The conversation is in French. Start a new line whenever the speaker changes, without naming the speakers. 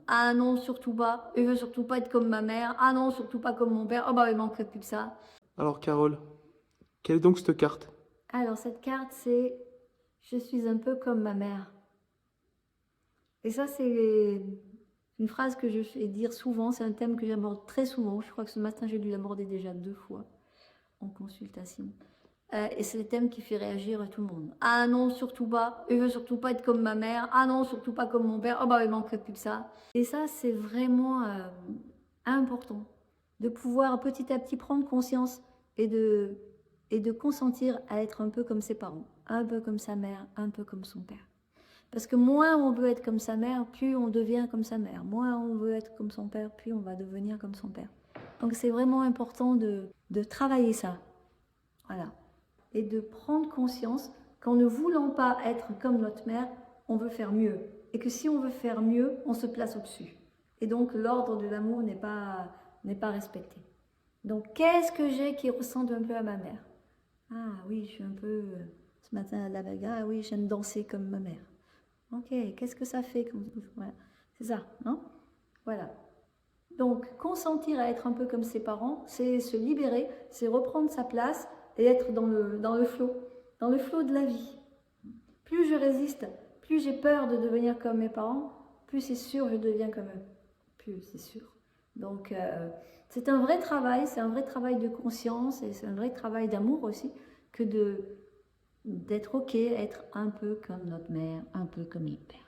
Ah non, surtout pas. Je veux surtout pas être comme ma mère. Ah non, surtout pas comme mon père. Oh bah, il manquerait plus que ça.
Alors Carole, quelle est donc cette carte?
Alors, cette carte, c'est je suis un peu comme ma mère. Et ça, c'est une phrase que je fais dire souvent. C'est un thème que j'aborde très souvent. Je crois que ce matin, j'ai dû l'aborder déjà 2 fois en consultation. Et c'est le thème qui fait réagir tout le monde. Ah non, surtout pas. Je veux surtout pas être comme ma mère. Ah non, surtout pas comme mon père. Oh bah, il manquerait plus que ça. Et ça, c'est vraiment important de pouvoir petit à petit prendre conscience et de consentir à être un peu comme ses parents, un peu comme sa mère, un peu comme son père. Parce que moins on veut être comme sa mère, plus on devient comme sa mère. Moins on veut être comme son père, plus on va devenir comme son père. Donc c'est vraiment important de travailler ça. Voilà. Et de prendre conscience qu'en ne voulant pas être comme notre mère, on veut faire mieux. Et que si on veut faire mieux, on se place au-dessus. Et donc l'ordre de l'amour n'est pas respecté. Donc qu'est-ce que j'ai qui ressemble un peu à ma mère? Ah oui, je suis un peu... ce matin à la bagarre, ah oui, j'aime danser comme ma mère. Ok, qu'est-ce que ça fait comme... Voilà. C'est ça, hein? Voilà. Donc, consentir à être un peu comme ses parents, c'est se libérer, c'est reprendre sa place et être dans le flot de la vie. Plus je résiste, plus j'ai peur de devenir comme mes parents, plus c'est sûr je deviens comme eux. Plus c'est sûr. Donc, c'est un vrai travail, c'est un vrai travail de conscience et c'est un vrai travail d'amour aussi que d'être ok, être un peu comme notre mère, un peu comme notre père.